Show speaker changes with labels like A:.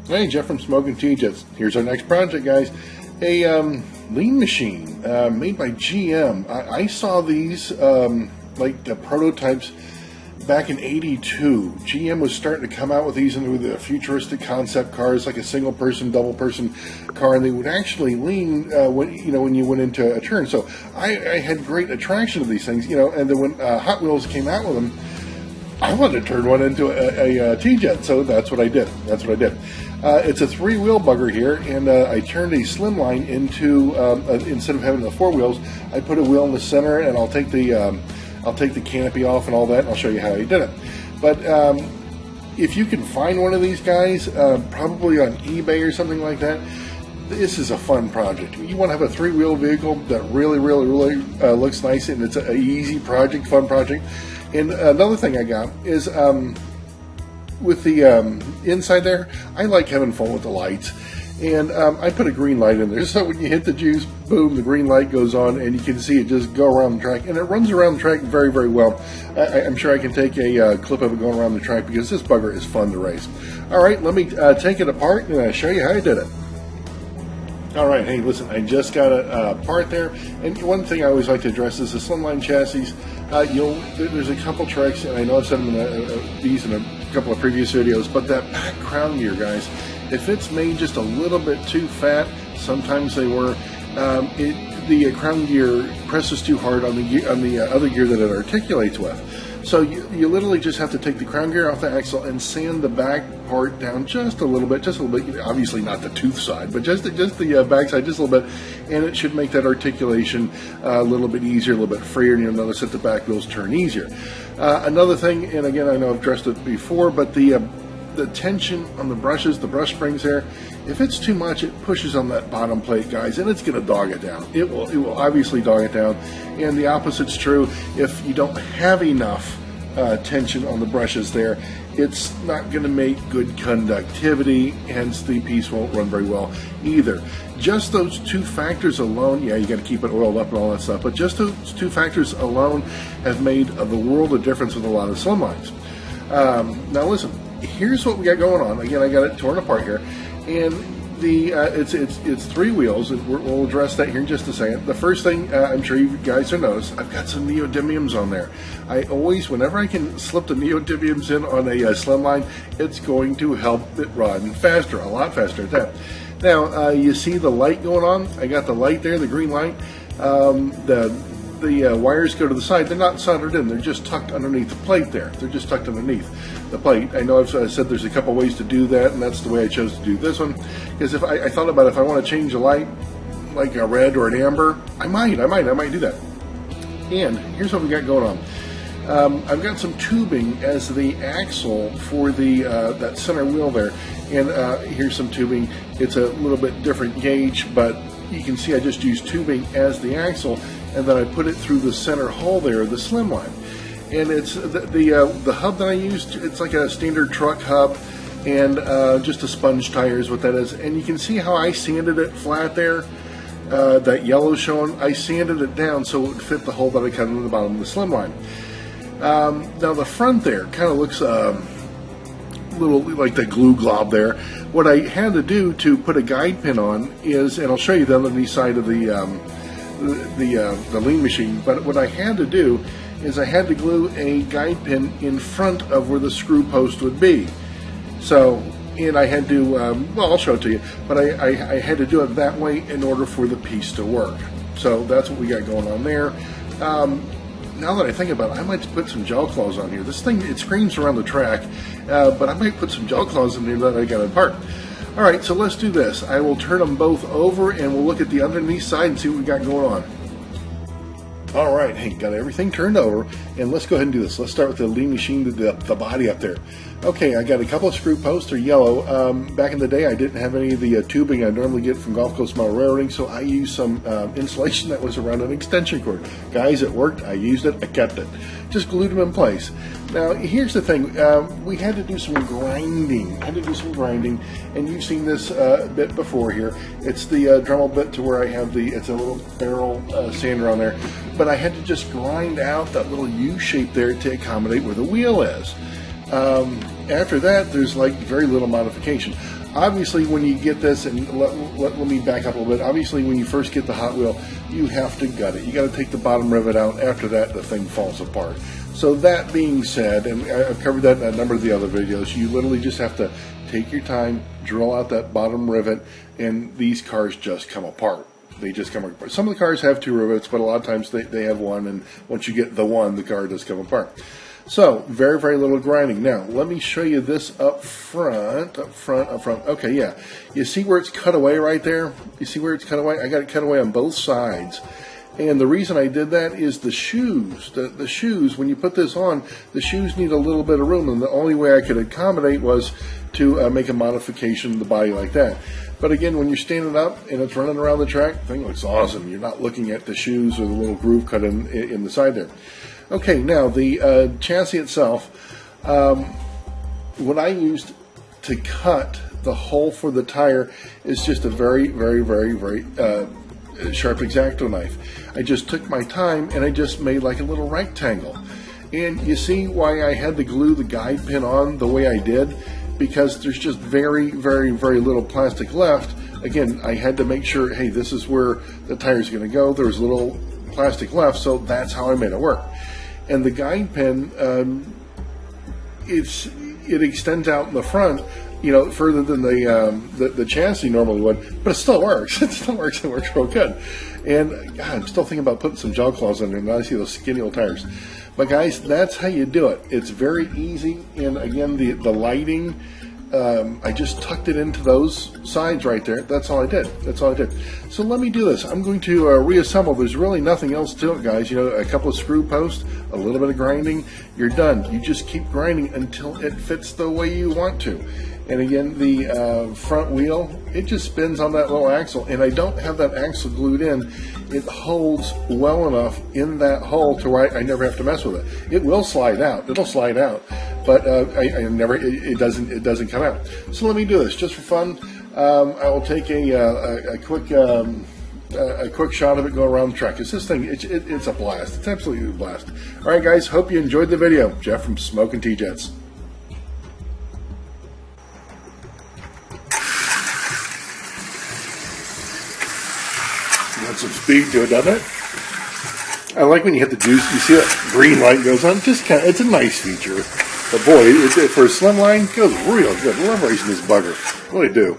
A: Hey, Jeff from Smoking T-Jets. Here's our next project, guys. A lean machine made by GM. I saw these like the prototypes back in '82. GM was starting to come out with these into the futuristic concept cars, like a single-person, double-person car, and they would actually lean when you went into a turn. So I had great attraction to these things, and then when Hot Wheels came out with them, I wanted to turn one into a T-Jet, so that's what I did. It's a three-wheel bugger here, and I turned a slimline into instead of having the four wheels, I put a wheel in the center, and I'll take the canopy off and all that, and I'll show you how I did it. But if you can find one of these guys, probably on eBay or something like that, this is a fun project. You want to have a three-wheel vehicle that really looks nice, and it's an easy project, fun project. And another thing I got is with the inside there, I like having fun with the lights. And I put a green light in there, so when you hit the juice, boom, the green light goes on, and you can see it just go around the track. And it runs around the track very well. I'm sure I can take a clip of it going around the track because this bugger is fun to race. All right, let me take it apart and show you how I did it. All right, hey, listen, I just got a apart there, and one thing I always like to address is the slimline chassis. There's a couple tricks, and I know I've said them in these in a couple of previous videos, but that back crown gear, guys, if it's made just a little bit too fat, sometimes they were, the crown gear presses too hard on the other gear that it articulates with. So you literally just have to take the crown gear off the axle and sand the back part down just a little bit. Obviously not the tooth side, but just the back side just a little bit, and it should make that articulation a little bit easier, a little bit freer, and you'll notice that the back wheels turn easier. Another thing, and again, I know I've addressed it before, but the tension on the brushes, the brush springs there, if it's too much, it pushes on that bottom plate, guys, and it's going to dog it down. It will obviously dog it down, and the opposite's true. If you don't have enough tension on the brushes there, it's not going to make good conductivity, hence the piece won't run very well either. Just those two factors alone, yeah, you got to keep it oiled up and all that stuff, but just those two factors alone have made the world of difference with a lot of slimlines. Now listen, here's what we got going on. Again, I got it torn apart here, and it's three wheels, and we'll address that here in just a second. The first thing I'm sure you guys have noticed, I've got some neodymiums on there. I always, whenever I can slip the neodymiums in on a slimline, it's going to help it run faster, a lot faster at that. Now you see the light going on. I got the light there, the green light. The wires go to the side. They're not soldered in. They're just tucked underneath the plate there. They're just tucked underneath the plate. I know I've said there's a couple ways to do that, and that's the way I chose to do this one. Because if I thought about if I want to change the light, like a red or an amber, I might do that. And here's what we got going on. I've got some tubing as the axle for that center wheel there, and here's some tubing. It's a little bit different gauge, but you can see I just used tubing as the axle, and then I put it through the center hole there, the slimline. And it's the hub that I used. It's like a standard truck hub, and just a sponge tire is what that is. And you can see how I sanded it flat there. That yellow showing, I sanded it down so it would fit the hole that I cut in the bottom of the slimline. Now the front there kind of looks little like the glue glob there. What I had to do to put a guide pin on is, and I'll show you the underneath side of the lean machine, but what I had to do is I had to glue a guide pin in front of where the screw post would be. So, and I had to, well, I'll show it to you, but I had to do it that way in order for the piece to work. So that's what we got going on there. Now that I think about it, I might put some gel claws on here. This thing, it screams around the track, but I might put some gel claws in here that I got apart. All right, so let's do this. I will turn them both over, and we'll look at the underneath side and see what we got going on. All right, hey, got everything turned over, and let's go ahead and do this. Let's start with the lean machine, the body up there. Okay, I got a couple of screw posts. They're yellow. Back in the day, I didn't have any of the tubing I normally get from Gulf Coast Metal Railroading, so I used some insulation that was around an extension cord. Guys, it worked. I used it. I kept it. Just glued them in place. Now, here's the thing. We had to do some grinding. And you've seen this bit before here. It's the Dremel bit to where I have it's a little barrel sander on there. But I had to just grind out that little U shape there to accommodate where the wheel is. After that, there's like very little modification. obviously when you get this, and let me back up a little bit. Obviously when you first get the Hot Wheel, you have to gut it. You got to take the bottom rivet out. After that, the thing falls apart. So that being said, and I've covered that in a number of the other videos, you literally just have to take your time, drill out that bottom rivet, and these cars just come apart. They just come apart. Some of the cars have 2 rivets, but a lot of times they have 1, and once you get the 1, the car does come apart. So, very, very little grinding. Now, let me show you this up front. Okay, yeah. You see where it's cut away right there? You see where it's cut away? I got it cut away on both sides. And the reason I did that is the shoes. The shoes, when you put this on, the shoes need a little bit of room, and the only way I could accommodate was to make a modification to the body like that. But again, when you're standing up and it's running around the track, the thing looks awesome. You're not looking at the shoes or the little groove cut in the side there. Okay, now the chassis itself, what I used to cut the hole for the tire is just a very, very, very, very sharp X-Acto knife. I just took my time and I just made like a little rectangle. And you see why I had to glue the guide pin on the way I did? Because there's just very, very, very little plastic left. Again, I had to make sure, hey, this is where the tire's going to go. There's little plastic left, so that's how I made it work. And the guide pin, it extends out in the front, you know, further than the chassis normally would, but it still works. It still works. It works real good. And God, I'm still thinking about putting some jaw claws in there. Now I see those skinny old tires. But guys, that's how you do it. It's very easy. And again, the lighting, I just tucked it into those sides right there. That's all I did. That's all I did. So let me do this. I'm going to reassemble. There's really nothing else to it, guys. You know, a couple of screw posts, a little bit of grinding, you're done. You just keep grinding until it fits the way you want to. And again, the front wheel, it just spins on that little axle, and I don't have that axle glued in. It holds well enough in that hole to where I never have to mess with it. It will slide out. It'll slide out, but it doesn't come out. So let me do this just for fun. I will take a quick shot of it go around the track. It's this thing. It's a blast. It's absolutely a blast. All right, guys. Hope you enjoyed the video. Jeff from Smokin' T-Jets. Got some speed to it, doesn't it? I like when you hit the juice, you see that green light goes on. It's a nice feature. But boy, for a slim line, it goes real good. I love racing this bugger. Really do.